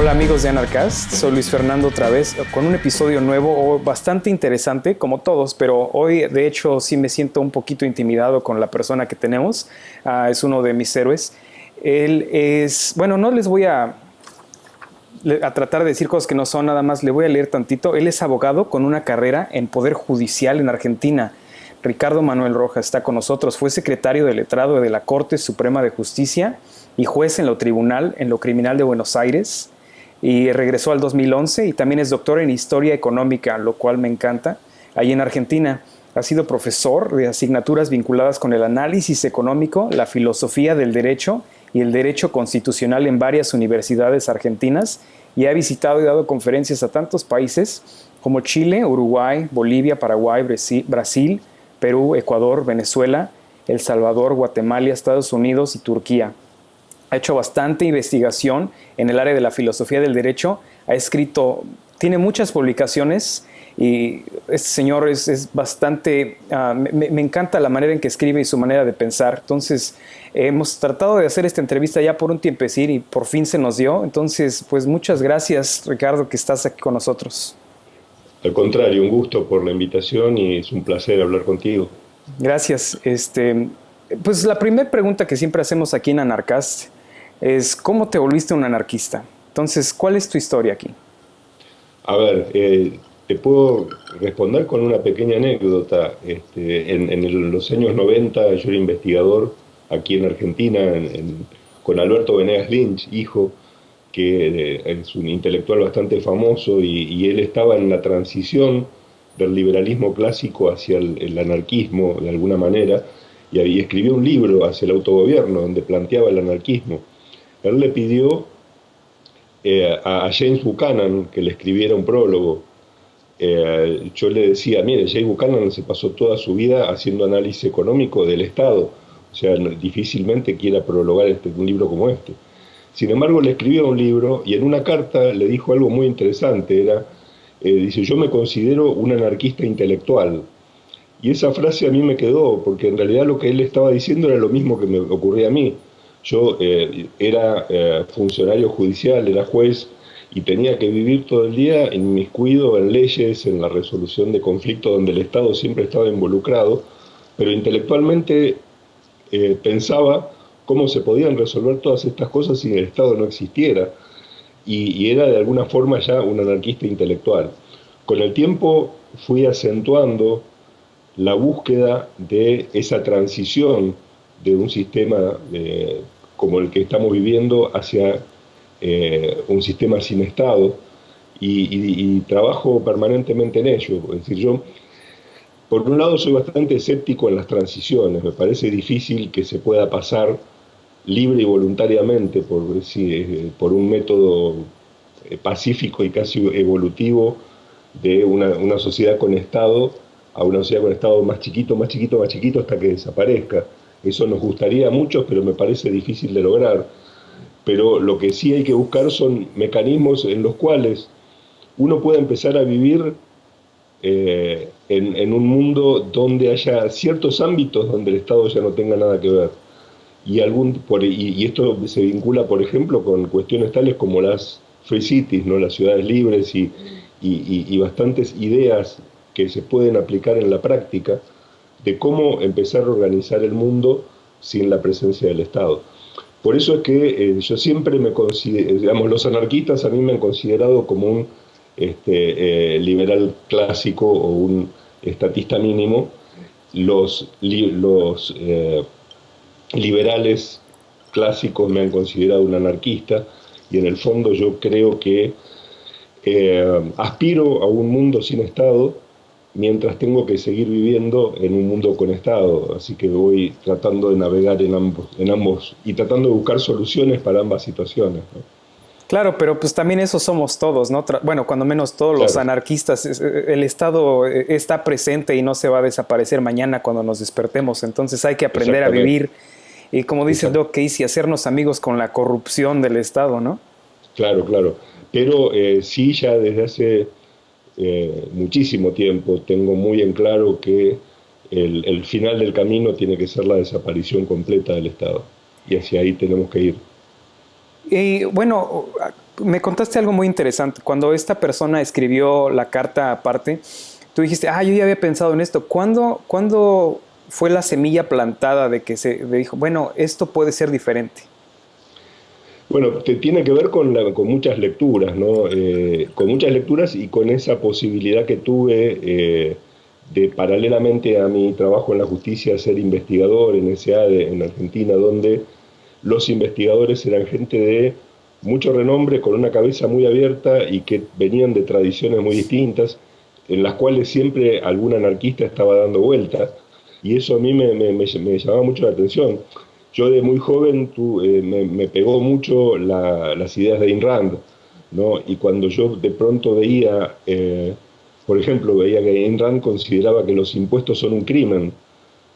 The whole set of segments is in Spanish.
Hola amigos de Anarcast, soy Luis Fernando otra vez con un episodio nuevo bastante interesante como todos, pero hoy de hecho sí me siento un poquito intimidado con la persona que tenemos. Es uno de mis héroes. Él es, bueno, no les voy a tratar de decir cosas que no son, nada más le voy a leer tantito. Él es abogado con una carrera en Poder Judicial en Argentina. Ricardo Manuel Rojas está con nosotros, fue secretario de letrado de la Corte Suprema de Justicia y juez en lo tribunal, en lo criminal de Buenos Aires, y regresó al 2011 y también es doctor en Historia Económica, lo cual me encanta, ahí en Argentina. Ha sido profesor de asignaturas vinculadas con el análisis económico, la filosofía del derecho y el derecho constitucional en varias universidades argentinas y ha visitado y dado conferencias a tantos países como Chile, Uruguay, Bolivia, Paraguay, Brasil, Perú, Ecuador, Venezuela, El Salvador, Guatemala, Estados Unidos y Turquía. Ha hecho bastante investigación en el área de la filosofía del derecho, ha escrito, tiene muchas publicaciones y este señor es bastante, me encanta la manera en que escribe y su manera de pensar. Entonces, hemos tratado de hacer esta entrevista ya por un tiempecín y por fin se nos dio. Entonces, pues muchas gracias, Ricardo, que estás aquí con nosotros. Al contrario, un gusto por la invitación y es un placer hablar contigo. Gracias. Pues la primera pregunta que siempre hacemos aquí en Anarcast es ¿cómo te volviste un anarquista? Entonces, ¿cuál es tu historia aquí? A ver, te puedo responder con una pequeña anécdota. En los años 90 yo era investigador aquí en Argentina con Alberto Venegas Lynch, hijo, que es un intelectual bastante famoso y él estaba en la transición del liberalismo clásico hacia el anarquismo de alguna manera y escribió un libro hacia el autogobierno donde planteaba el anarquismo. Él le pidió a James Buchanan que le escribiera un prólogo. Yo le decía, mire, James Buchanan se pasó toda su vida haciendo análisis económico del Estado, o sea, difícilmente quiera prologar un libro como este. Sin embargo, le escribió un libro y en una carta le dijo algo muy interesante, dice, yo me considero un anarquista intelectual. Y esa frase a mí me quedó, porque en realidad lo que él estaba diciendo era lo mismo que me ocurría a mí. Yo era funcionario judicial, era juez y tenía que vivir todo el día inmiscuido en leyes, en la resolución de conflictos donde el Estado siempre estaba involucrado, pero intelectualmente pensaba cómo se podían resolver todas estas cosas si el Estado no existiera y era de alguna forma ya un anarquista intelectual. Con el tiempo fui acentuando la búsqueda de esa transición de un sistema como el que estamos viviendo hacia un sistema sin Estado y trabajo permanentemente en ello. Es decir, yo, por un lado, soy bastante escéptico en las transiciones. Me parece difícil que se pueda pasar libre y voluntariamente por un método pacífico y casi evolutivo de una sociedad con Estado a una sociedad con Estado más chiquito, más chiquito, más chiquito hasta que desaparezca. Eso nos gustaría a muchos, pero me parece difícil de lograr. Pero lo que sí hay que buscar son mecanismos en los cuales uno pueda empezar a vivir en un mundo donde haya ciertos ámbitos donde el Estado ya no tenga nada que ver. Y esto se vincula, por ejemplo, con cuestiones tales como las free cities, ¿no? Las ciudades libres y bastantes ideas que se pueden aplicar en la práctica de cómo empezar a organizar el mundo sin la presencia del Estado. Por eso es que yo siempre me considero, digamos, los anarquistas a mí me han considerado como un liberal clásico o un estatista mínimo. Los liberales clásicos me han considerado un anarquista y en el fondo yo creo que aspiro a un mundo sin Estado mientras tengo que seguir viviendo en un mundo con Estado, así que voy tratando de navegar en ambos y tratando de buscar soluciones para ambas situaciones, ¿no? Claro, pero pues también eso somos todos, ¿no? Bueno, cuando menos todos los Claro, anarquistas. El Estado está presente y no se va a desaparecer mañana cuando nos despertemos. Entonces hay que aprender a exactamente, vivir y como dice Doc Casey, hacernos amigos con la corrupción del Estado, ¿no? claro, claro. Pero sí, ya desde hace muchísimo tiempo tengo muy en claro que el final del camino tiene que ser la desaparición completa del Estado. Y hacia ahí tenemos que ir. Y bueno, Me contaste algo muy interesante. Cuando esta persona escribió la carta aparte, tú dijiste, yo ya había pensado en esto. ¿Cuándo fue la semilla plantada de que se dijo, bueno, esto puede ser diferente? Bueno, tiene que ver con muchas lecturas, ¿no? Con muchas lecturas y con esa posibilidad que tuve de, paralelamente a mi trabajo en la justicia, ser investigador en SEADE en Argentina, donde los investigadores eran gente de mucho renombre, con una cabeza muy abierta y que venían de tradiciones muy distintas, en las cuales siempre algún anarquista estaba dando vueltas, y eso a mí me llamaba mucho la atención. Yo de muy joven me pegó mucho las ideas de Ayn Rand, ¿no? Y cuando yo de pronto veía, por ejemplo, veía que Ayn Rand consideraba que los impuestos son un crimen,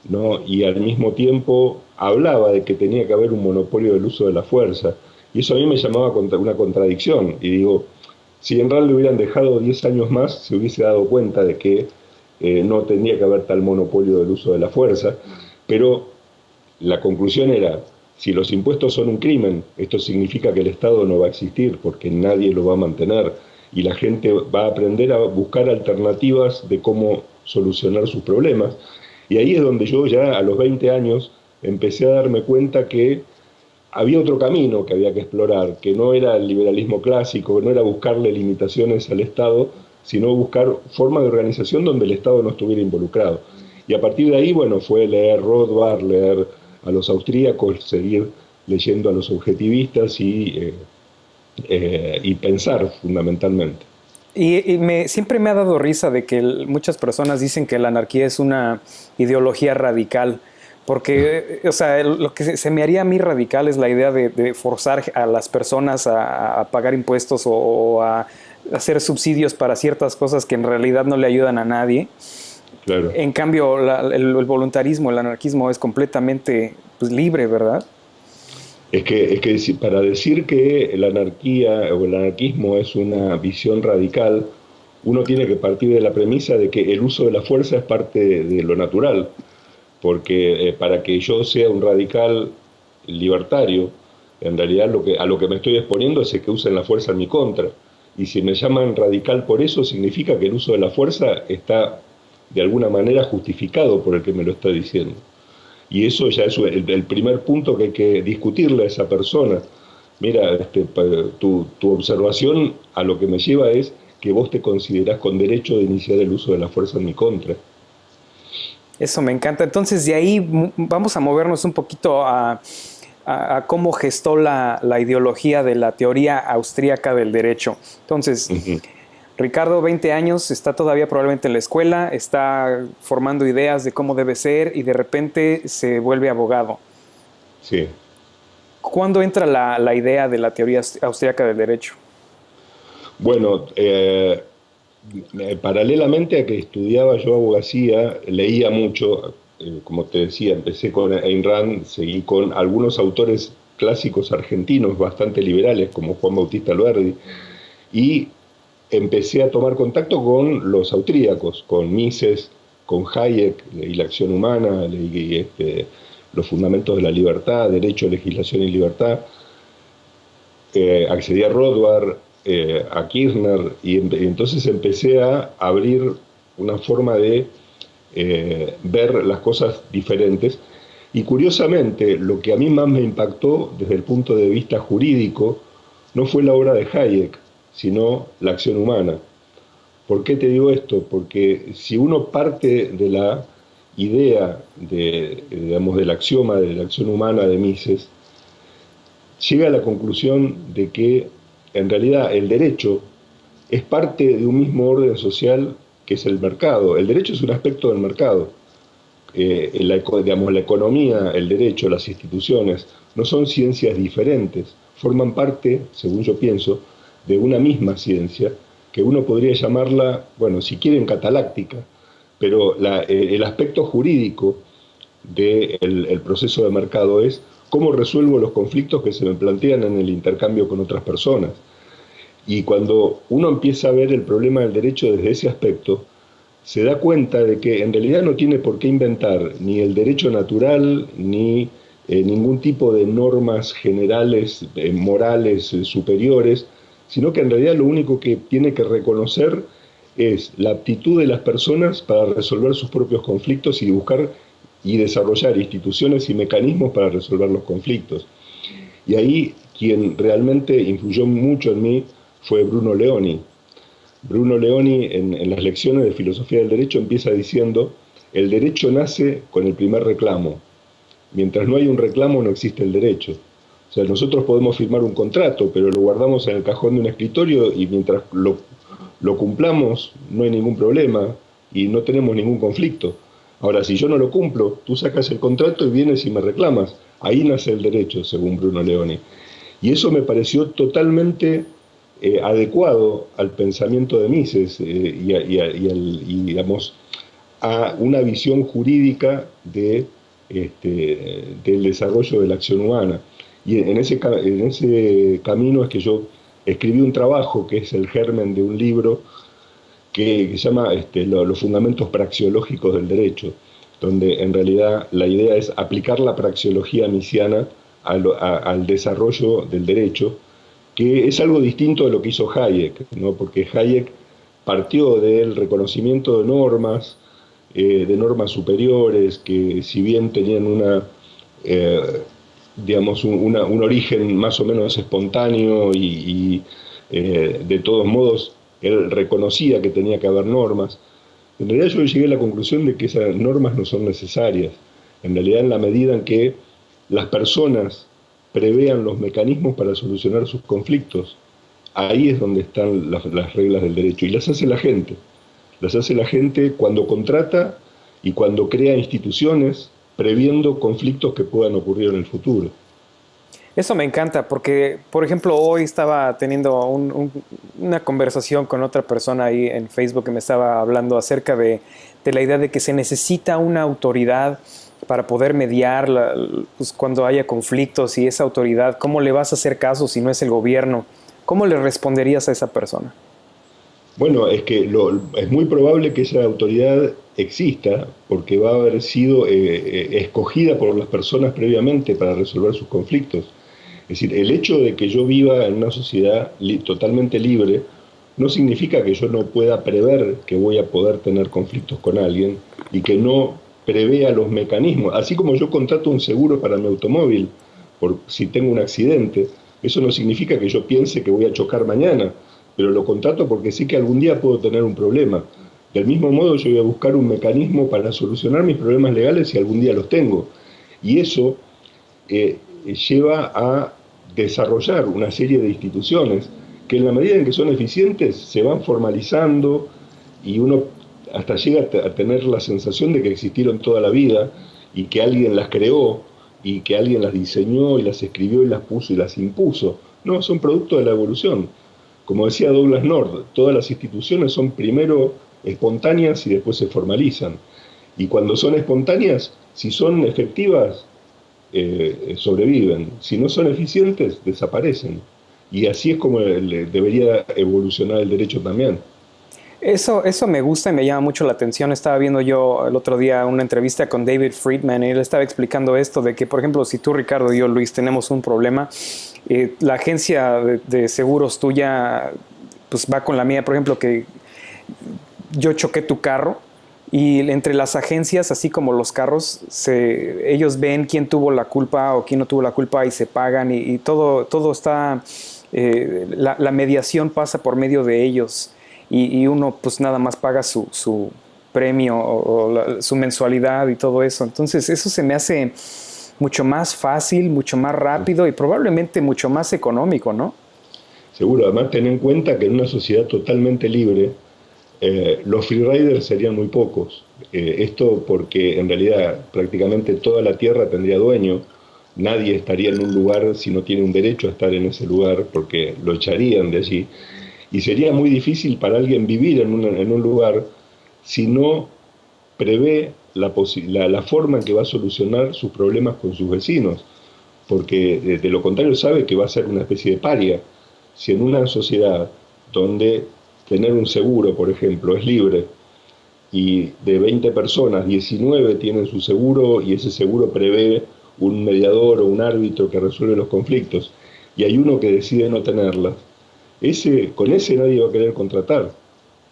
¿no? Y al mismo tiempo hablaba de que tenía que haber un monopolio del uso de la fuerza. Y eso a mí me llamaba una contradicción. Y digo, si en realidad le hubieran dejado 10 años más, se hubiese dado cuenta de que no tendría que haber tal monopolio del uso de la fuerza. Pero la conclusión era, si los impuestos son un crimen, esto significa que el Estado no va a existir porque nadie lo va a mantener y la gente va a aprender a buscar alternativas de cómo solucionar sus problemas. Y ahí es donde yo ya a los 20 años empecé a darme cuenta que había otro camino que había que explorar, que no era el liberalismo clásico, que no era buscarle limitaciones al Estado, sino buscar formas de organización donde el Estado no estuviera involucrado. Y a partir de ahí, bueno, fue leer Rothbard, leer a los austríacos, seguir leyendo a los objetivistas y pensar fundamentalmente. Siempre me ha dado risa de que muchas personas dicen que la anarquía es una ideología radical, porque, o sea, lo que se me haría a mí radical es la idea de forzar a las personas a pagar impuestos o a hacer subsidios para ciertas cosas que en realidad no le ayudan a nadie. Claro. En cambio, el voluntarismo, el anarquismo es completamente pues, libre, ¿verdad? Es que para decir que la anarquía o el anarquismo es una visión radical, uno tiene que partir de la premisa de que el uso de la fuerza es parte de lo natural, porque para que yo sea un radical libertario, en realidad a lo que me estoy exponiendo es que usen la fuerza en mi contra. Y si me llaman radical por eso, significa que el uso de la fuerza está de alguna manera justificado por el que me lo está diciendo. Y eso ya es el primer punto que hay que discutirle a esa persona. Mira, tu observación a lo que me lleva es que vos te considerás con derecho de iniciar el uso de la fuerza en mi contra. Eso me encanta. Entonces, de ahí vamos a movernos un poquito a cómo gestó la ideología de la teoría austríaca del derecho. Entonces, Ricardo, 20 años, está todavía probablemente en la escuela, está formando ideas de cómo debe ser y de repente se vuelve abogado. Sí. ¿Cuándo entra la idea de la teoría austríaca del derecho? Bueno, paralelamente a que estudiaba yo abogacía, leía mucho, como te decía, empecé con Ayn Rand, seguí con algunos autores clásicos argentinos bastante liberales, como Juan Bautista Alberdi, y empecé a tomar contacto con los austríacos, con Mises, con Hayek, leí La acción humana, leí Los fundamentos de la libertad, Derecho, legislación y libertad, accedí a Rothbard, a Kirchner, y entonces empecé a abrir una forma de ver las cosas diferentes. Y curiosamente, lo que a mí más me impactó desde el punto de vista jurídico no fue la obra de Hayek, sino La acción humana. ¿Por qué te digo esto? Porque si uno parte de la idea digamos, del axioma de la acción humana de Mises, llega a la conclusión de que en realidad el derecho es parte de un mismo orden social que es el mercado. El derecho es un aspecto del mercado. Digamos, la economía, el derecho, las instituciones no son ciencias diferentes, forman parte, según yo pienso, de una misma ciencia que uno podría llamarla, bueno, si quieren, cataláctica, pero el aspecto jurídico del proceso de mercado es cómo resuelvo los conflictos que se me plantean en el intercambio con otras personas. Y cuando uno empieza a ver el problema del derecho desde ese aspecto, se da cuenta de que en realidad no tiene por qué inventar ni el derecho natural, ni ningún tipo de normas generales, morales, superiores, sino que en realidad lo único que tiene que reconocer es la aptitud de las personas para resolver sus propios conflictos y buscar y desarrollar instituciones y mecanismos para resolver los conflictos. Y ahí quien realmente influyó mucho en mí fue Bruno Leoni. Bruno Leoni en las lecciones de filosofía del derecho empieza diciendo: el derecho nace con el primer reclamo. Mientras no hay un reclamo no existe el derecho. O sea, nosotros podemos firmar un contrato, pero lo guardamos en el cajón de un escritorio y mientras lo cumplamos no hay ningún problema y no tenemos ningún conflicto. Ahora, si yo no lo cumplo, tú sacas el contrato y vienes y me reclamas. Ahí nace el derecho, según Bruno Leoni. Y eso me pareció totalmente adecuado al pensamiento de Mises digamos, a una visión jurídica del desarrollo de la acción humana. Y en ese camino es que yo escribí un trabajo que es el germen de un libro que se llama Los fundamentos praxeológicos del derecho, donde en realidad la idea es aplicar la praxeología misiana al desarrollo del derecho, que es algo distinto de lo que hizo Hayek, ¿no? Porque Hayek partió del reconocimiento de normas superiores, que si bien tenían digamos, un origen más o menos espontáneo de todos modos él reconocía que tenía que haber normas. En realidad yo llegué a la conclusión de que esas normas no son necesarias. En realidad, en la medida en que las personas prevean los mecanismos para solucionar sus conflictos, ahí es donde están las reglas del derecho. Y las hace la gente. Las hace la gente cuando contrata y cuando crea instituciones previendo conflictos que puedan ocurrir en el futuro. Eso me encanta porque, por ejemplo, hoy estaba teniendo una conversación con otra persona ahí en Facebook que me estaba hablando acerca de la idea de que se necesita una autoridad para poder mediar pues, cuando haya conflictos, y esa autoridad, ¿cómo le vas a hacer caso si no es el gobierno? ¿Cómo le responderías a esa persona? Bueno, es que es muy probable que esa autoridad exista porque va a haber sido escogida por las personas previamente para resolver sus conflictos. Es decir, el hecho de que yo viva en una sociedad totalmente libre no significa que yo no pueda prever que voy a poder tener conflictos con alguien y que no prevea los mecanismos. Así como yo contrato un seguro para mi automóvil por si tengo un accidente, eso no significa que yo piense que voy a chocar mañana, pero lo contrato porque sé que algún día puedo tener un problema. Del mismo modo, yo voy a buscar un mecanismo para solucionar mis problemas legales si algún día los tengo. Y eso lleva a desarrollar una serie de instituciones que en la medida en que son eficientes se van formalizando y uno hasta llega a tener la sensación de que existieron toda la vida y que alguien las creó y que alguien las diseñó y las escribió y las puso y las impuso. No, son producto de la evolución. Como decía Douglas North, todas las instituciones son primero espontáneas y después se formalizan. Y cuando son espontáneas, si son efectivas, sobreviven. Si no son eficientes, desaparecen. Y así es como debería evolucionar el derecho también. Eso me gusta y me llama mucho la atención. Estaba viendo yo el otro día una entrevista con David Friedman y él estaba explicando esto de que, por ejemplo, si tú, Ricardo, y yo, Luis, tenemos un problema, la agencia de seguros tuya pues va con la mía. Por ejemplo, que yo choqué tu carro y entre las agencias, así como los carros, ellos ven quién tuvo la culpa o quién no tuvo la culpa y se pagan y todo está, la mediación pasa por medio de ellos y uno pues nada más paga su premio o su mensualidad y todo eso. Entonces eso se me hace mucho más fácil, mucho más rápido y probablemente mucho más económico, ¿no? Seguro, además ten en cuenta que en una sociedad totalmente libre, los freeriders serían muy pocos. Esto porque en realidad prácticamente toda la tierra tendría dueño. Nadie estaría en un lugar si no tiene un derecho a estar en ese lugar porque lo echarían de allí. Y sería muy difícil para alguien vivir en un lugar si no prevé la forma en que va a solucionar sus problemas con sus vecinos. Porque de lo contrario sabe que va a ser una especie de paria. Si en una sociedad donde tener un seguro, por ejemplo, es libre, y de 20 personas, 19 tienen su seguro y ese seguro prevé un mediador o un árbitro que resuelve los conflictos, y hay uno que decide no tenerla, con ese nadie va a querer contratar,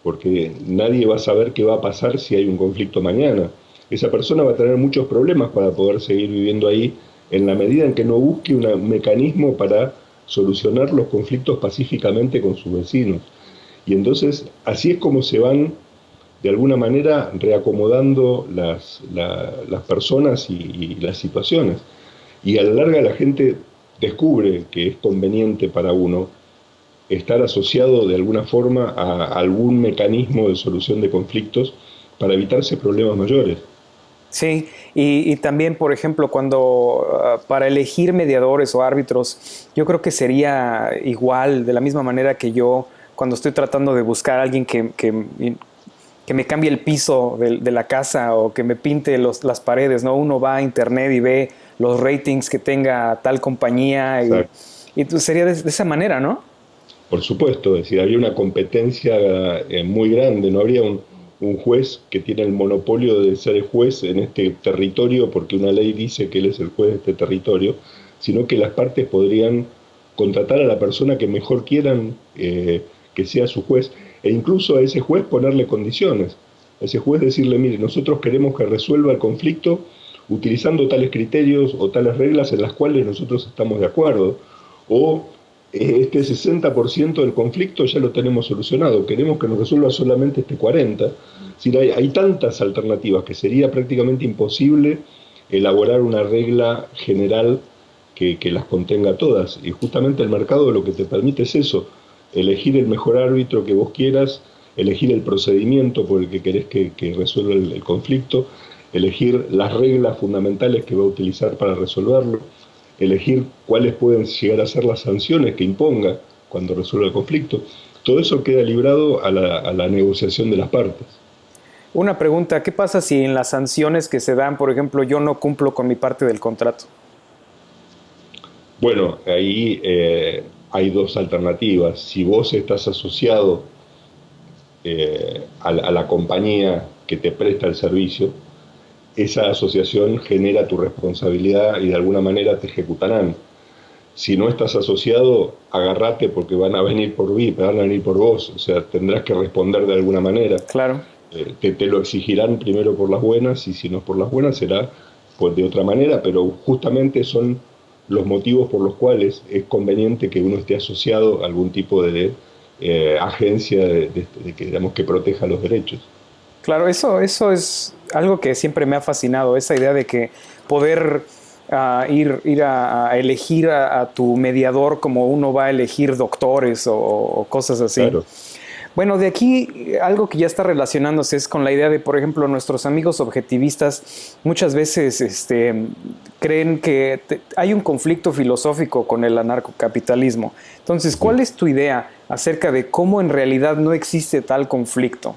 porque nadie va a saber qué va a pasar si hay un conflicto mañana. Esa persona va a tener muchos problemas para poder seguir viviendo ahí en la medida en que no busque un mecanismo para solucionar los conflictos pacíficamente con sus vecinos. Y entonces así es como se van de alguna manera reacomodando las personas y las situaciones. Y a la larga la gente descubre que es conveniente para uno estar asociado de alguna forma a algún mecanismo de solución de conflictos para evitarse problemas mayores. Sí, y también, por ejemplo, para elegir mediadores o árbitros, yo creo que sería igual, de la misma manera que yo, cuando estoy tratando de buscar a alguien que me cambie el piso de la casa o que me pinte las paredes, ¿no? Uno va a internet y ve los ratings que tenga tal compañía y sería de esa manera, ¿no? Por supuesto, es decir, habría una competencia muy grande, no habría un juez que tiene el monopolio de ser juez en este territorio porque una ley dice que él es el juez de este territorio, sino que las partes podrían contratar a la persona que mejor quieran que sea su juez, e incluso a ese juez ponerle condiciones. A ese juez decirle, mire, nosotros queremos que resuelva el conflicto utilizando tales criterios o tales reglas en las cuales nosotros estamos de acuerdo, o este 60% del conflicto ya lo tenemos solucionado, queremos que nos resuelva solamente este 40%. Es decir, hay tantas alternativas que sería prácticamente imposible elaborar una regla general que las contenga todas. Y justamente el mercado lo que te permite es eso, elegir el mejor árbitro que vos quieras, elegir el procedimiento por el que querés que resuelva el conflicto, elegir las reglas fundamentales que va a utilizar para resolverlo, elegir cuáles pueden llegar a ser las sanciones que imponga cuando resuelva el conflicto. Todo eso queda librado a la negociación de las partes. Una pregunta, ¿qué pasa si en las sanciones que se dan, por ejemplo, yo no cumplo con mi parte del contrato? Bueno, ahí hay dos alternativas. Si vos estás asociado a la compañía que te presta el servicio, esa asociación genera tu responsabilidad y de alguna manera te ejecutarán. Si no estás asociado, agarrate porque van a venir por mí, van a venir por vos, o sea, tendrás que responder de alguna manera. Claro. Te lo exigirán primero por las buenas y si no es por las buenas será pues de otra manera, pero justamente son los motivos por los cuales es conveniente que uno esté asociado a algún tipo de agencia que, digamos, que proteja los derechos. Claro, eso es algo que siempre me ha fascinado, esa idea de que poder ir a elegir a tu mediador como uno va a elegir doctores o cosas así. Claro. Bueno, de aquí algo que ya está relacionándose es con la idea de, por ejemplo, nuestros amigos objetivistas muchas veces creen que hay un conflicto filosófico con el anarcocapitalismo. Entonces, ¿cuál es tu idea acerca de cómo en realidad no existe tal conflicto?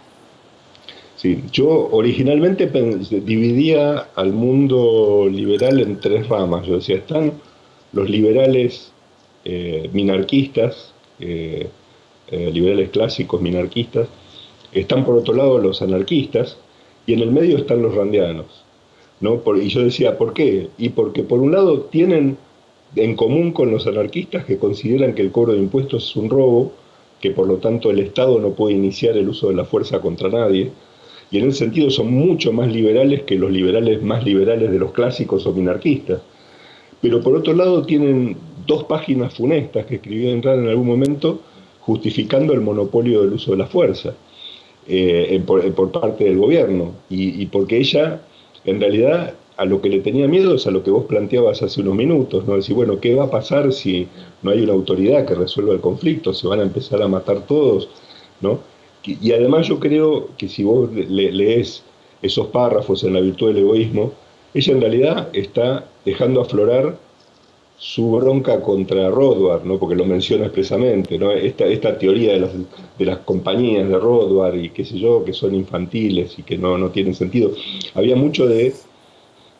Sí, yo originalmente dividía al mundo liberal en tres ramas. Yo decía, están los liberales minarquistas, liberales clásicos minarquistas, están por otro lado los anarquistas y en el medio están los randianos, ¿no? Y yo decía, ¿por qué? Y porque por un lado tienen en común con los anarquistas que consideran que el cobro de impuestos es un robo, que por lo tanto el Estado no puede iniciar el uso de la fuerza contra nadie, y en ese sentido son mucho más liberales que los liberales más liberales de los clásicos o minarquistas. Pero por otro lado tienen dos páginas funestas que escribió Enral en algún momento justificando el monopolio del uso de la fuerza por parte del gobierno, y porque ella en realidad a lo que le tenía miedo es a lo que vos planteabas hace unos minutos, ¿no? Decir, bueno, ¿qué va a pasar si no hay una autoridad que resuelva el conflicto? ¿Se van a empezar a matar todos? ¿No? Y además yo creo que si vos lees esos párrafos en La virtud del egoísmo, ella en realidad está dejando aflorar su bronca contra Rothbard, ¿no? Porque lo menciona expresamente, ¿no? Esta teoría de las compañías de Rothbard y qué sé yo, que son infantiles y que no tienen sentido. Había mucho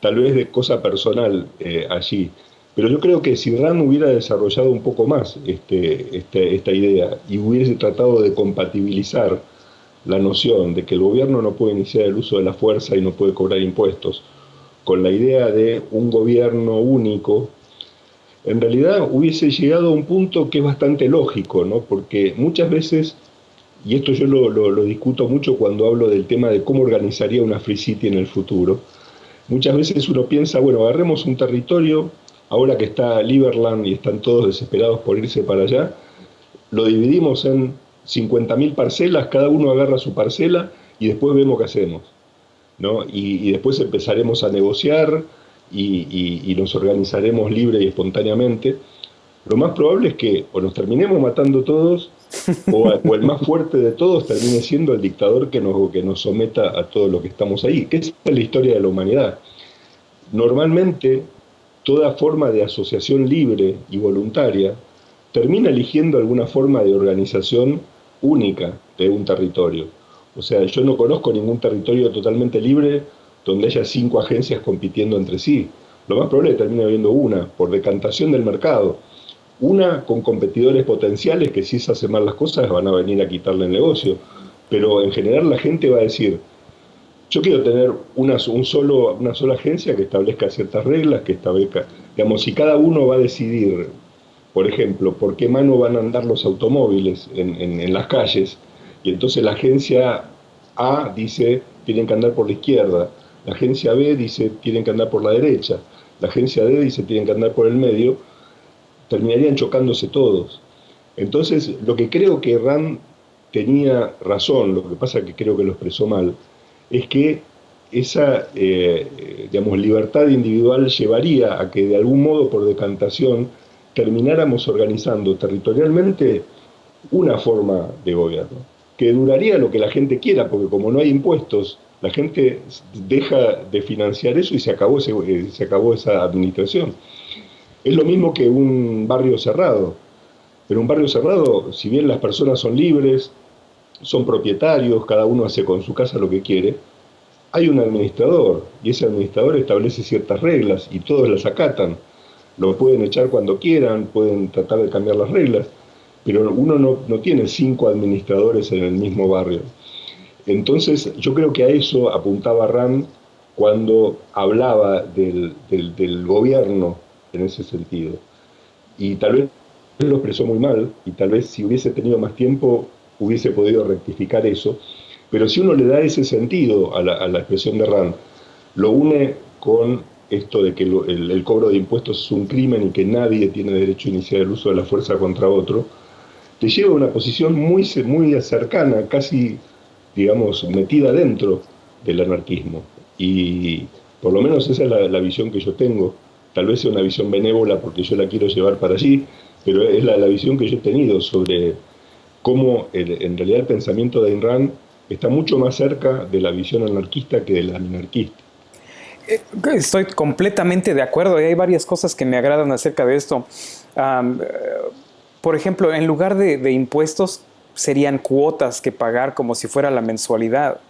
tal vez de cosa personal allí. Pero yo creo que si Rand hubiera desarrollado un poco más esta idea y hubiese tratado de compatibilizar la noción de que el gobierno no puede iniciar el uso de la fuerza y no puede cobrar impuestos con la idea de un gobierno único, en realidad hubiese llegado a un punto que es bastante lógico, ¿no? Porque muchas veces, y esto yo lo discuto mucho cuando hablo del tema de cómo organizaría una Free City en el futuro, muchas veces uno piensa, bueno, agarremos un territorio, ahora que está Liberland y están todos desesperados por irse para allá, lo dividimos en 50.000 parcelas, cada uno agarra su parcela y después vemos qué hacemos, ¿no? Y después empezaremos a negociar y nos organizaremos libre y espontáneamente. Lo más probable es que o nos terminemos matando todos o el más fuerte de todos termine siendo el dictador que nos someta a todo lo que estamos ahí, que esa es la historia de la humanidad. Normalmente, toda forma de asociación libre y voluntaria termina eligiendo alguna forma de organización única de un territorio. O sea, yo no conozco ningún territorio totalmente libre donde haya 5 agencias compitiendo entre sí. Lo más probable es que termine habiendo una, por decantación del mercado. Una con competidores potenciales que si se hacen mal las cosas van a venir a quitarle el negocio. Pero en general la gente va a decir, yo quiero tener una sola agencia que establezca ciertas reglas, que establezca, digamos, si cada uno va a decidir, por ejemplo, por qué mano van a andar los automóviles en las calles, y entonces la agencia A dice tienen que andar por la izquierda, la agencia B dice tienen que andar por la derecha, la agencia D dice tienen que andar por el medio, terminarían chocándose todos. Entonces, lo que creo que Rand tenía razón, lo que pasa que creo que lo expresó mal, es que esa digamos, libertad individual llevaría a que de algún modo por decantación termináramos organizando territorialmente una forma de gobierno, que duraría lo que la gente quiera, porque como no hay impuestos, la gente deja de financiar eso y se acabó esa administración. Es lo mismo que un barrio cerrado, pero un barrio cerrado, si bien las personas son libres, son propietarios, cada uno hace con su casa lo que quiere, hay un administrador y ese administrador establece ciertas reglas y todos las acatan. Lo pueden echar cuando quieran, pueden tratar de cambiar las reglas, pero uno no tiene 5 administradores en el mismo barrio. Entonces yo creo que a eso apuntaba Rand cuando hablaba del gobierno en ese sentido. Y tal vez lo expresó muy mal, y tal vez si hubiese tenido más tiempo hubiese podido rectificar eso, pero si uno le da ese sentido a la expresión de Rand, lo une con esto de que el cobro de impuestos es un crimen y que nadie tiene derecho a iniciar el uso de la fuerza contra otro, te lleva a una posición muy cercana, casi, digamos, metida dentro del anarquismo. Y por lo menos esa es la visión que yo tengo. Tal vez sea una visión benévola porque yo la quiero llevar para allí, pero es la visión que yo he tenido sobre cómo en realidad el pensamiento de Ayn Rand está mucho más cerca de la visión anarquista que de la minarquista. Estoy completamente de acuerdo y hay varias cosas que me agradan acerca de esto. Um, por ejemplo, en lugar de impuestos serían cuotas que pagar como si fuera la mensualidad.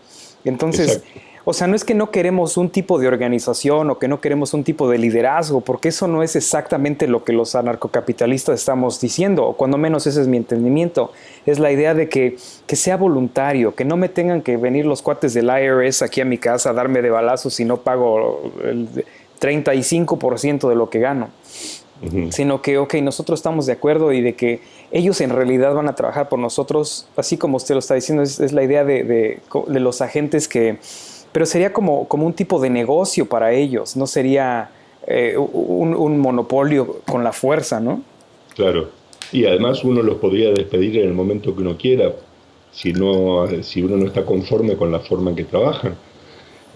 Entonces, Exacto. o sea, no es que no queremos un tipo de organización o que no queremos un tipo de liderazgo, porque eso no es exactamente lo que los anarcocapitalistas estamos diciendo, o cuando menos ese es mi entendimiento. Es la idea de que sea voluntario, que no me tengan que venir los cuates del IRS aquí a mi casa a darme de balazos si no pago el 35% de lo que gano. Sino que, ok, nosotros estamos de acuerdo y de que ellos en realidad van a trabajar por nosotros, así como usted lo está diciendo, es la idea de los agentes que... Pero sería como un tipo de negocio para ellos, no sería un monopolio con la fuerza, ¿no? Claro. Y además uno los podría despedir en el momento que uno quiera, si uno no está conforme con la forma en que trabajan.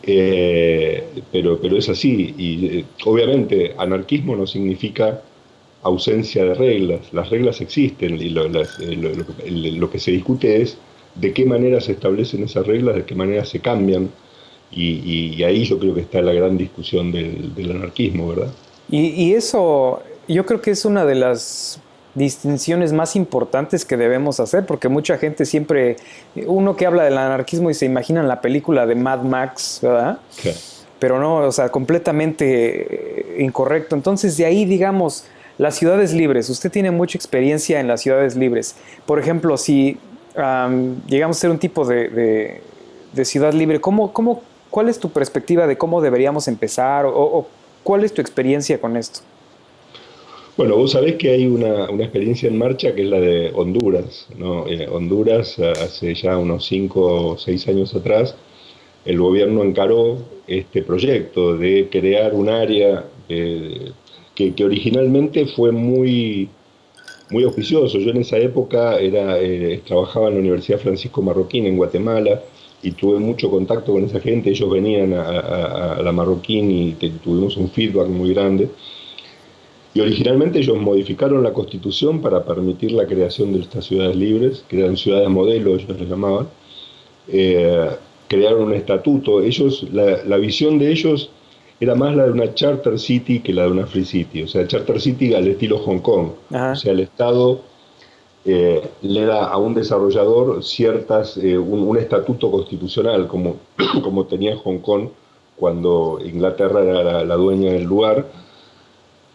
Pero es así, y obviamente anarquismo no significa ausencia de reglas, las reglas existen y lo que se discute es de qué manera se establecen esas reglas, de qué manera se cambian, y ahí yo creo que está la gran discusión del anarquismo, ¿verdad? Y eso yo creo que es una de las distinciones más importantes que debemos hacer, porque mucha gente siempre, uno que habla del anarquismo y se imagina en la película de Mad Max, ¿verdad? Claro. Pero no, o sea, completamente incorrecto. Entonces, de ahí, digamos, las ciudades libres. Usted tiene mucha experiencia en las ciudades libres. Por ejemplo, si llegamos a ser un tipo de ciudad libre, ¿cuál es tu perspectiva de cómo deberíamos empezar? ¿O cuál es tu experiencia con esto? Bueno, vos sabés que hay una experiencia en marcha que es la de Honduras, ¿no? Honduras, hace ya unos 5 o 6 años atrás, el gobierno encaró este proyecto de crear un área que originalmente fue muy auspicioso. Yo en esa época trabajaba en la Universidad Francisco Marroquín en Guatemala y tuve mucho contacto con esa gente. Ellos venían a la Marroquín y tuvimos un feedback muy grande. Y originalmente ellos modificaron la constitución para permitir la creación de estas ciudades libres, que eran ciudades modelo, ellos les llamaban. Eh, Crearon un estatuto. La visión de ellos era más la de una charter city que la de una free city. O sea, charter city al estilo Hong Kong. O Ajá. sea, el Estado le da a un desarrollador un estatuto constitucional, como tenía Hong Kong cuando Inglaterra era la dueña del lugar,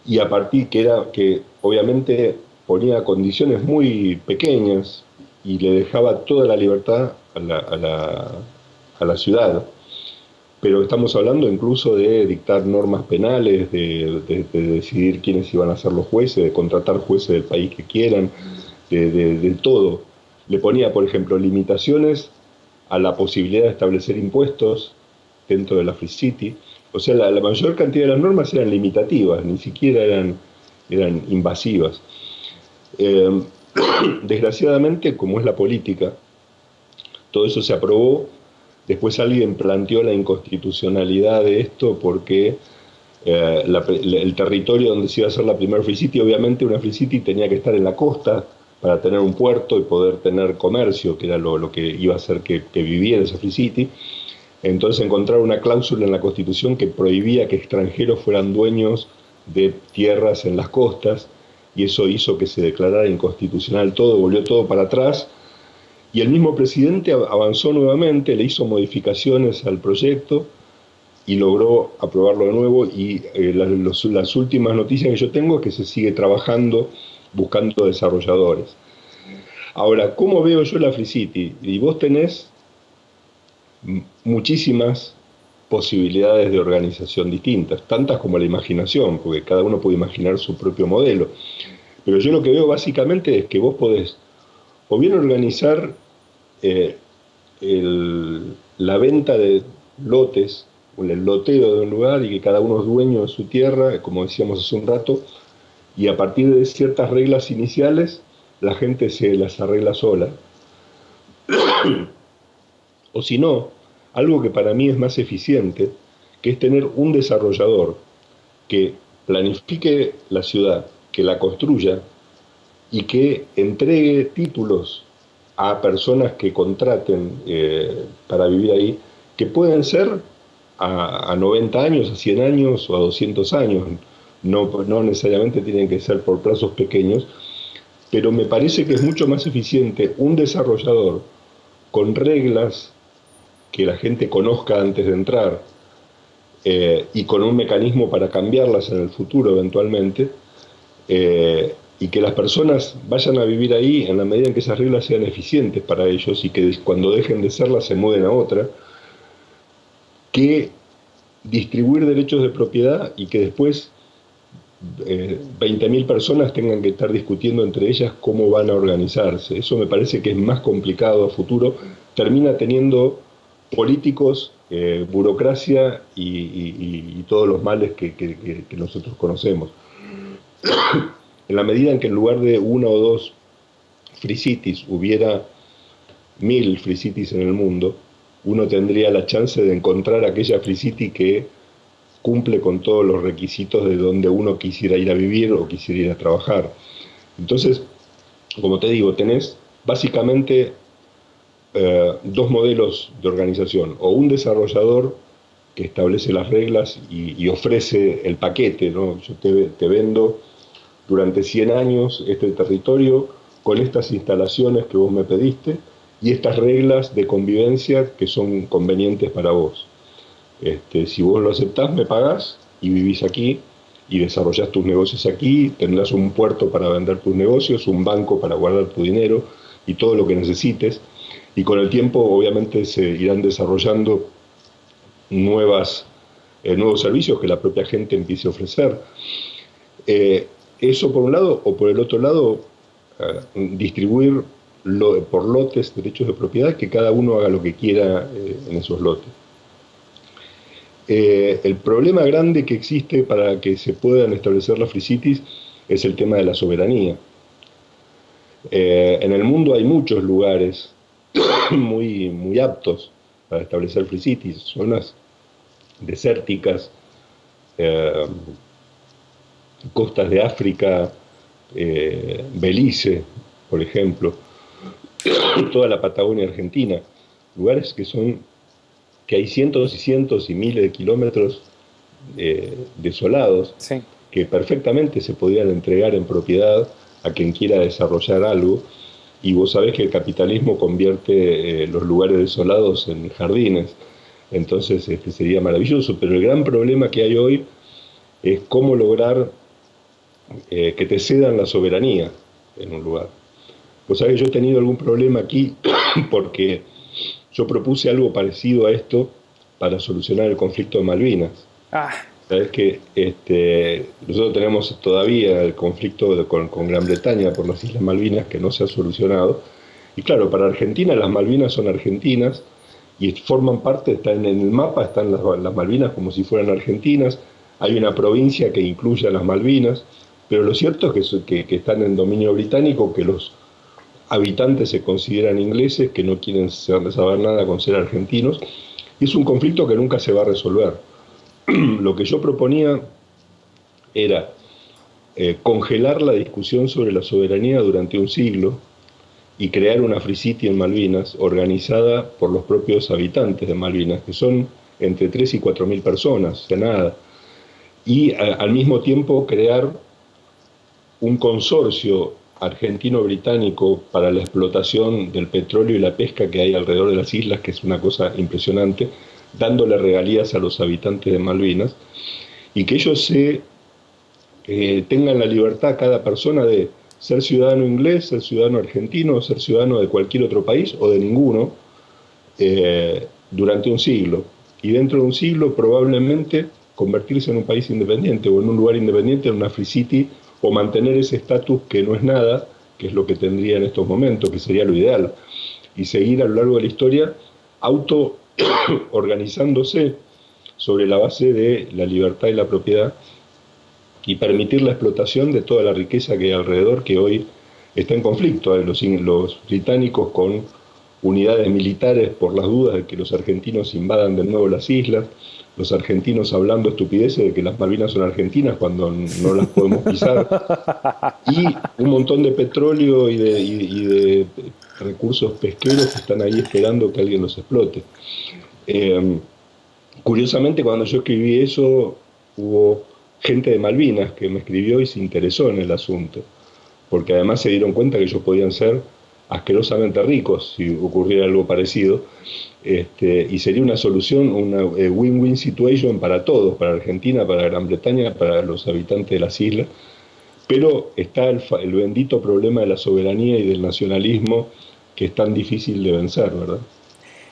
y a partir que obviamente ponía condiciones muy pequeñas y le dejaba toda la libertad a la ciudad. Pero estamos hablando incluso de dictar normas penales, de decidir quiénes iban a ser los jueces, de contratar jueces del país que quieran, de todo. Le ponía, por ejemplo, limitaciones a la posibilidad de establecer impuestos dentro de la Free City. O sea, la mayor cantidad de las normas eran limitativas, ni siquiera eran invasivas. Eh, Desgraciadamente, como es la política, todo eso se aprobó. Después alguien planteó la inconstitucionalidad de esto porque el territorio donde se iba a hacer la primera Free City, obviamente una Free City tenía que estar en la costa para tener un puerto y poder tener comercio, que era lo que iba a hacer que viviera esa Free City. Entonces encontraron una cláusula en la Constitución que prohibía que extranjeros fueran dueños de tierras en las costas, y eso hizo que se declarara inconstitucional todo, volvió todo para atrás, y el mismo presidente avanzó nuevamente, le hizo modificaciones al proyecto y logró aprobarlo de nuevo, y las últimas noticias que yo tengo es que se sigue trabajando buscando desarrolladores. Ahora, ¿cómo veo yo la Free City? Y vos tenés muchísimas posibilidades de organización distintas, tantas como la imaginación, porque cada uno puede imaginar su propio modelo. Pero yo lo que veo básicamente es que vos podés o bien organizar eh, la venta de lotes, o el loteo de un lugar, y que cada uno es dueño de su tierra, como decíamos hace un rato, y a partir de ciertas reglas iniciales, la gente se las arregla sola. O si no, algo que para mí es más eficiente, que es tener un desarrollador que planifique la ciudad, que la construya y que entregue títulos a personas que contraten para vivir ahí, que pueden ser a 90 años, a 100 años o a 200 años. No necesariamente tienen que ser por plazos pequeños, pero me parece que es mucho más eficiente un desarrollador con reglas que la gente conozca antes de entrar, y con un mecanismo para cambiarlas en el futuro eventualmente, y que las personas vayan a vivir ahí en la medida en que esas reglas sean eficientes para ellos y que cuando dejen de serlas se muden a otra, que distribuir derechos de propiedad y que después 20.000 personas tengan que estar discutiendo entre ellas cómo van a organizarse. Eso me parece que es más complicado a futuro. Termina teniendo políticos, burocracia y todos los males que nosotros conocemos. En la medida en que en lugar de una o dos free cities hubiera 1.000 free cities en el mundo, uno tendría la chance de encontrar aquella free city que cumple con todos los requisitos de donde uno quisiera ir a vivir o quisiera ir a trabajar. Entonces, como te digo, tenés básicamente dos modelos de organización: o un desarrollador que establece las reglas y ofrece el paquete, ¿no? Yo te vendo durante 100 años este territorio con estas instalaciones que vos me pediste y estas reglas de convivencia que son convenientes para vos. Si vos lo aceptás, me pagás y vivís aquí y desarrollás tus negocios aquí, tendrás un puerto para vender tus negocios, un banco para guardar tu dinero y todo lo que necesites. Y con el tiempo, obviamente, se irán desarrollando nuevos servicios que la propia gente empiece a ofrecer. Eso por un lado, o por el otro lado, distribuir por lotes derechos de propiedad, que cada uno haga lo que quiera en esos lotes. El problema grande que existe para que se puedan establecer las free cities es el tema de la soberanía. En el mundo hay muchos lugares muy aptos para establecer free cities, zonas desérticas, eh, costas de África, Belice, por ejemplo, toda la Patagonia Argentina, lugares que hay cientos y cientos y miles de kilómetros desolados, Sí. que perfectamente se podían entregar en propiedad a quien quiera desarrollar algo, y vos sabés que el capitalismo convierte los lugares desolados en jardines, entonces sería maravilloso, pero el gran problema que hay hoy es cómo lograr que te cedan la soberanía en un lugar. Vos sabés que yo he tenido algún problema aquí porque yo propuse algo parecido a esto para solucionar el conflicto de Malvinas. Ah, Sabés que nosotros tenemos todavía el conflicto con Gran Bretaña por las Islas Malvinas que no se ha solucionado. Y claro, para Argentina las Malvinas son argentinas y forman parte, están en el mapa, están las Malvinas como si fueran argentinas. Hay una provincia que incluye a las Malvinas, pero lo cierto es que están en dominio británico, que los habitantes se consideran ingleses, que no quieren saber nada con ser argentinos, y es un conflicto que nunca se va a resolver. Lo que yo proponía era congelar la discusión sobre la soberanía durante un siglo y crear una Free City en Malvinas organizada por los propios habitantes de Malvinas, que son entre 3 y 4 mil personas, o sea, nada. Y al mismo tiempo crear un consorcio argentino-británico para la explotación del petróleo y la pesca que hay alrededor de las islas, que es una cosa impresionante, dándole regalías a los habitantes de Malvinas, y que ellos tengan la libertad, cada persona, de ser ciudadano inglés, ser ciudadano argentino, ser ciudadano de cualquier otro país o de ninguno, durante un siglo. Y dentro de un siglo probablemente convertirse en un país independiente o en un lugar independiente, en una free city, o mantener ese estatus que no es nada, que es lo que tendría en estos momentos, que sería lo ideal, y seguir a lo largo de la historia auto-organizándose sobre la base de la libertad y la propiedad, y permitir la explotación de toda la riqueza que hay alrededor, que hoy está en conflicto. Los británicos con unidades militares por las dudas de que los argentinos invadan de nuevo las islas, los argentinos hablando estupideces de que las Malvinas son argentinas cuando no las podemos pisar, y un montón de petróleo y de recursos pesqueros que están ahí esperando que alguien los explote. Curiosamente, cuando yo escribí eso, hubo gente de Malvinas que me escribió y se interesó en el asunto, porque además se dieron cuenta que ellos podían ser asquerosamente ricos si ocurriera algo parecido, y sería una solución, una win-win situation para todos, para Argentina, para Gran Bretaña, para los habitantes de las islas, pero está el bendito problema de la soberanía y del nacionalismo, que es tan difícil de vencer, ¿verdad?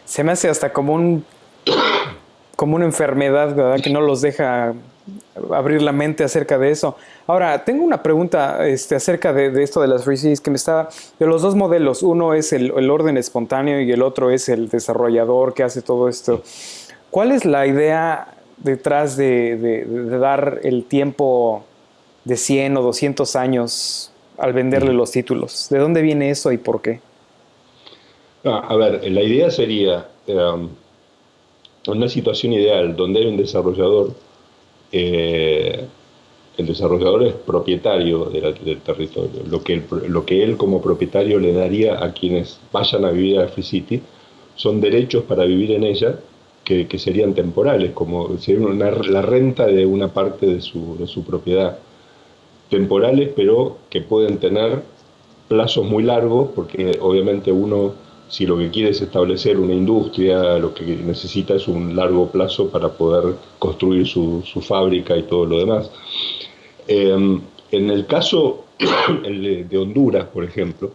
se me hace hasta como una enfermedad, ¿verdad? Que no los deja abrir la mente acerca de eso. Ahora, tengo una pregunta acerca de esto de las free cities, que me está, de los dos modelos. Uno es el orden espontáneo y el otro es el desarrollador que hace todo esto. ¿Cuál es la idea detrás de dar el tiempo de 100 o 200 años al venderle los títulos? ¿De dónde viene eso y por qué? A ver, la idea sería una situación ideal donde hay un desarrollador. El desarrollador es propietario del territorio. Lo que él como propietario le daría a quienes vayan a vivir a la Free City son derechos para vivir en ella, que serían temporales, como sería la renta de una parte de su propiedad. Temporales, pero que pueden tener plazos muy largos, porque obviamente uno, si lo que quiere es establecer una industria, lo que necesita es un largo plazo para poder construir su fábrica y todo lo demás. En el caso de Honduras, por ejemplo,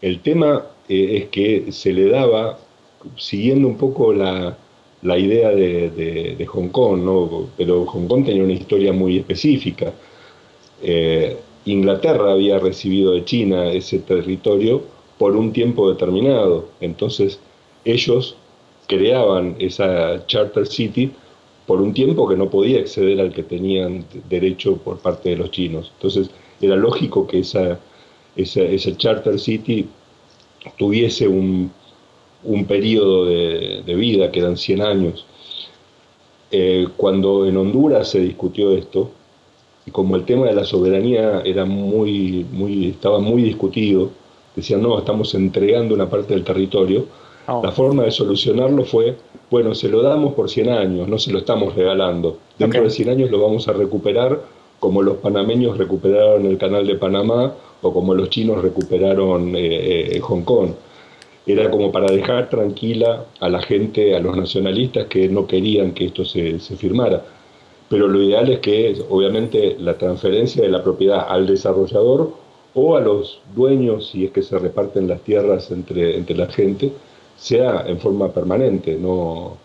el tema es que se le daba, siguiendo un poco la idea de Hong Kong, ¿no? Pero Hong Kong tenía una historia muy específica. Inglaterra había recibido de China ese territorio por un tiempo determinado. Entonces ellos creaban esa Charter City por un tiempo que no podía exceder al que tenían derecho por parte de los chinos. Entonces era lógico que esa Charter City tuviese un periodo de vida, que eran 100 años. Cuando en Honduras se discutió esto, y como el tema de la soberanía estaba muy discutido, decían, no, estamos entregando una parte del territorio, Oh, la forma de solucionarlo fue, bueno, se lo damos por 100 años, no se lo estamos regalando. ok. Dentro de 100 años lo vamos a recuperar como los panameños recuperaron el canal de Panamá o como los chinos recuperaron Hong Kong. Era como para dejar tranquila a la gente, a los nacionalistas que no querían que esto se firmara. Pero lo ideal es que, obviamente, la transferencia de la propiedad al desarrollador o a los dueños, si es que se reparten las tierras entre la gente, sea en forma permanente, no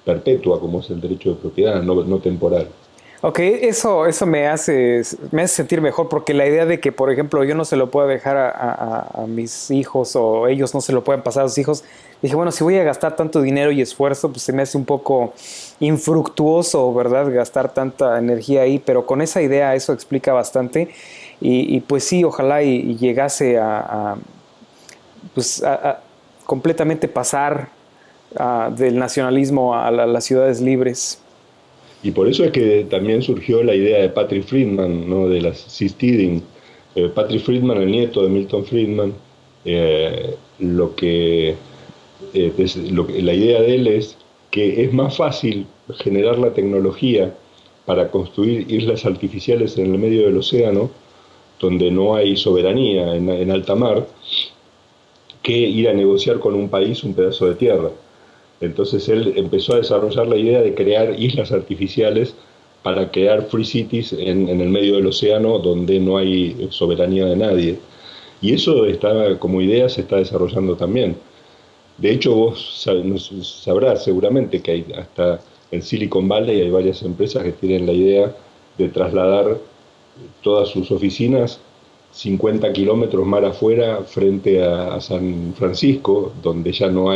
perpetua, como es el derecho de propiedad, no temporal. Ok, eso me hace sentir mejor porque la idea de que, por ejemplo, yo no se lo pueda dejar a mis hijos o ellos no se lo puedan pasar a sus hijos, dije, bueno, si voy a gastar tanto dinero y esfuerzo, pues se me hace un poco infructuoso, ¿verdad? Gastar tanta energía ahí, pero con esa idea eso explica bastante y pues sí, ojalá y llegase pues, completamente pasar del nacionalismo a las ciudades libres. Y por eso es que también surgió la idea de Patrick Friedman, ¿no? De las seasteading. Patrick Friedman, el nieto de Milton Friedman, la idea de él es que es más fácil generar la tecnología para construir islas artificiales en el medio del océano, donde no hay soberanía en alta mar, que ir a negociar con un país un pedazo de tierra. Entonces él empezó a desarrollar la idea de crear islas artificiales para crear free cities en el medio del océano donde no hay soberanía de nadie. Y eso está, como idea se está desarrollando también. De hecho, vos sabrás seguramente que hay hasta en Silicon Valley hay varias empresas que tienen la idea de trasladar todas sus oficinas 50 kilómetros mar afuera frente a San Francisco, donde ya no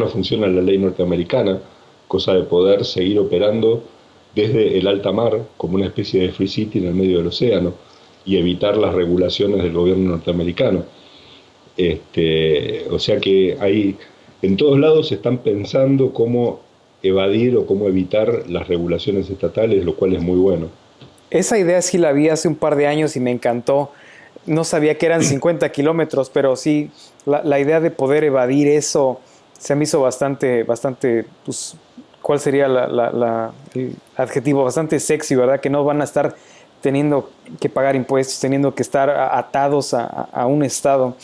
funciona la ley norteamericana, cosa de poder seguir operando desde el alta mar como una especie de free city en el medio del océano y evitar las regulaciones del gobierno norteamericano. O sea que en todos lados se están pensando cómo evadir o cómo evitar las regulaciones estatales, lo cual es muy bueno. Esa idea sí la vi hace un par de años y me encantó. No sabía que eran 50 kilómetros, pero sí, la idea de poder evadir eso se me hizo bastante, pues, ¿cuál sería el adjetivo? Bastante sexy, ¿verdad? Que no van a estar teniendo que pagar impuestos, teniendo que estar atados a un estado.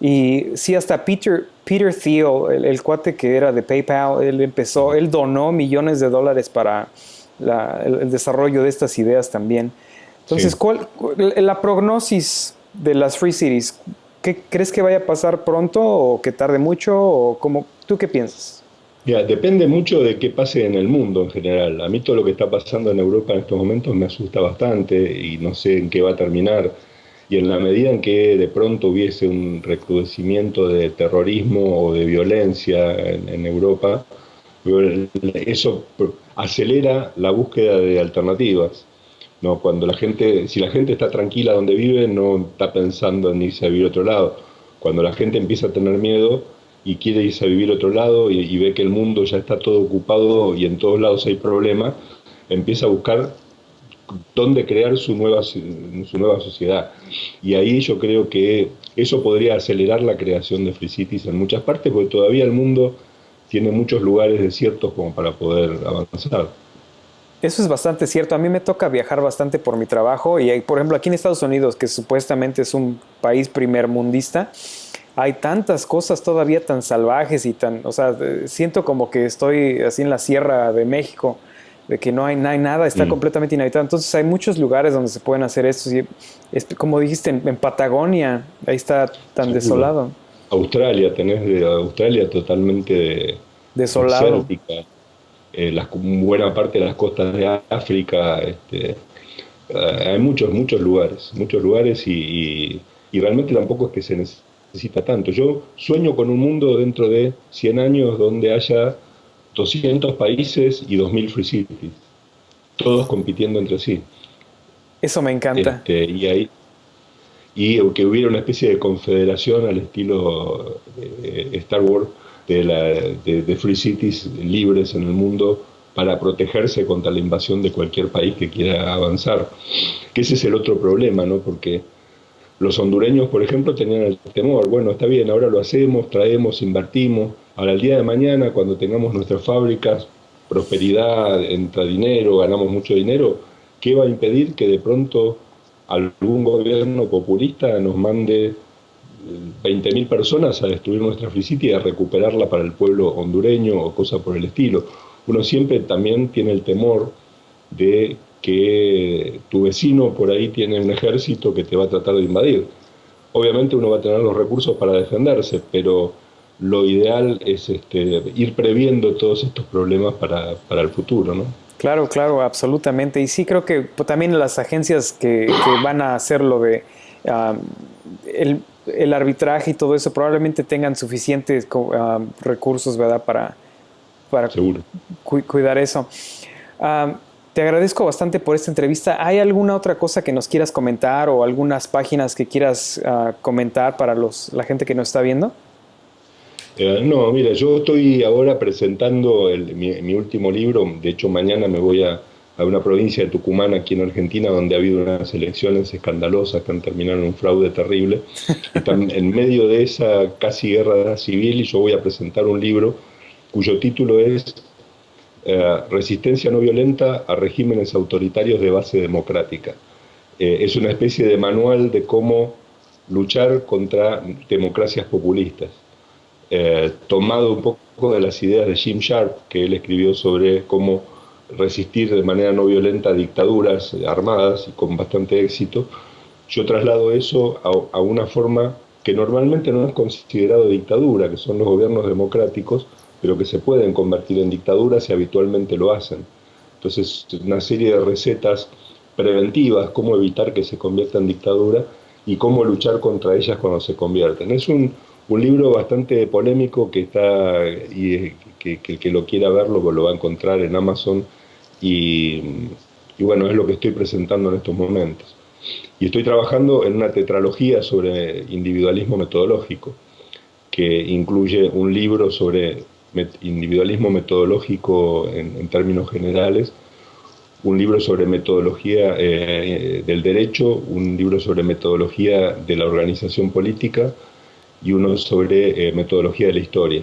Y sí, hasta Peter Thiel, el cuate que era de PayPal, él donó millones de dólares para el desarrollo de estas ideas también. Entonces, Sí. la prognosis de las Free Cities, ¿qué crees que vaya a pasar pronto o que tarde mucho? O ¿tú qué piensas? Mira, depende mucho de qué pase en el mundo en general. A mí todo lo que está pasando en Europa en estos momentos me asusta bastante y no sé en qué va a terminar. Y en la medida en que de pronto hubiese un recrudecimiento de terrorismo o de violencia en Europa, eso acelera la búsqueda de alternativas. ¿No? Si la gente está tranquila donde vive, no está pensando en irse a vivir a otro lado. Cuando la gente empieza a tener miedo y quiere irse a vivir a otro lado y ve que el mundo ya está todo ocupado y en todos lados hay problemas, empieza a buscar dónde crear su nueva sociedad. Y ahí yo creo que eso podría acelerar la creación de free cities en muchas partes, porque todavía el mundo tiene muchos lugares desiertos como para poder avanzar. Eso es bastante cierto. A mí me toca viajar bastante por mi trabajo y, por ejemplo, aquí en Estados Unidos, que supuestamente es un país primermundista, hay tantas cosas todavía tan salvajes y o sea, siento como que estoy así en la Sierra de México, de que no hay nada, está Mm. completamente inhabitado. Entonces hay muchos lugares donde se pueden hacer esto. Y, como dijiste, en Patagonia, ahí está tan Seguro. desolado, Tenés de Australia totalmente desolado. desértica, buena parte de las costas de África, Hay muchos lugares y realmente tampoco es que se necesita tanto. Yo sueño con un mundo dentro de 100 años donde haya 200 países y 2000 free cities, todos compitiendo entre sí. Eso me encanta. Y que hubiera una especie de confederación al estilo Star Wars de free cities libres en el mundo para protegerse contra la invasión de cualquier país que quiera avanzar. Que ese es el otro problema, ¿no? Porque los hondureños, por ejemplo, tenían el temor, bueno, está bien, ahora lo hacemos, traemos, invertimos, ahora el día de mañana, cuando tengamos nuestras fábricas, prosperidad, entra dinero, ganamos mucho dinero, ¿qué va a impedir que de pronto algún gobierno populista nos mande 20.000 personas a destruir nuestra Free City y a recuperarla para el pueblo hondureño o cosa por el estilo? Uno siempre también tiene el temor de que tu vecino por ahí tiene un ejército que te va a tratar de invadir. Obviamente uno va a tener los recursos para defenderse, pero lo ideal es ir previendo todos estos problemas para el futuro, ¿no? Claro, claro, absolutamente. Y sí creo que también las agencias que van a hacer lo de ah, el arbitraje y todo eso probablemente tengan suficientes recursos, ¿verdad? Para Seguro. cuidar eso. Ah, te agradezco bastante por esta entrevista. ¿Hay alguna otra cosa que nos quieras comentar o algunas páginas que quieras comentar para la gente que nos está viendo? No, mira, yo estoy ahora presentando mi último libro. De hecho, mañana me voy a una provincia de Tucumán, aquí en Argentina, donde ha habido unas elecciones escandalosas que han terminado en un fraude terrible. Están en medio de esa casi guerra civil y yo voy a presentar un libro cuyo título es Resistencia no violenta a regímenes autoritarios de base democrática. Es una especie de manual de cómo luchar contra democracias populistas, tomado un poco de las ideas de Jim Sharp, que él escribió sobre cómo resistir de manera no violenta a dictaduras armadas y con bastante éxito. Yo traslado eso a una forma que normalmente no es considerado dictadura, que son los gobiernos democráticos, pero que se pueden convertir en dictaduras y habitualmente lo hacen. Entonces, una serie de recetas preventivas, cómo evitar que se convierta en dictadura y cómo luchar contra ellas cuando se convierten. Es un libro bastante polémico que está y que lo quiera ver lo va a encontrar en Amazon y, y bueno, es lo que estoy presentando en estos momentos. Y estoy trabajando en una tetralogía sobre individualismo metodológico, que incluye un libro sobre individualismo metodológico en términos generales, un libro sobre metodología del derecho, un libro sobre metodología de la organización política y uno sobre metodología de la historia.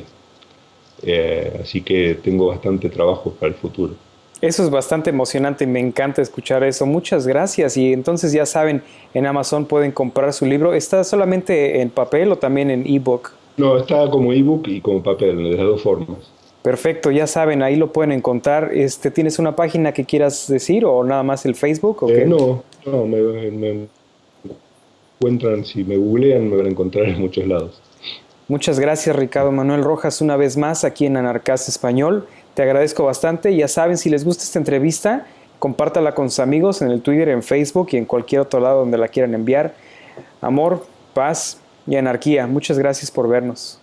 Así que tengo bastante trabajo para el futuro. Eso es bastante emocionante y me encanta escuchar eso. Muchas gracias. Y entonces ya saben, en Amazon pueden comprar su libro. ¿Está solamente en papel o también en ebook? No, está como ebook y como papel, de las dos formas. Perfecto, ya saben, ahí lo pueden encontrar. ¿Tienes una página que quieras decir o nada más el Facebook? ¿O qué? No, me encuentran, si me googlean me van a encontrar en muchos lados. Muchas gracias, Ricardo Manuel Rojas, una vez más aquí en Anarcast Español. Te agradezco bastante. Ya saben, si les gusta esta entrevista, compártala con sus amigos en el Twitter, en Facebook y en cualquier otro lado donde la quieran enviar. Amor, paz y anarquía. Muchas gracias por vernos.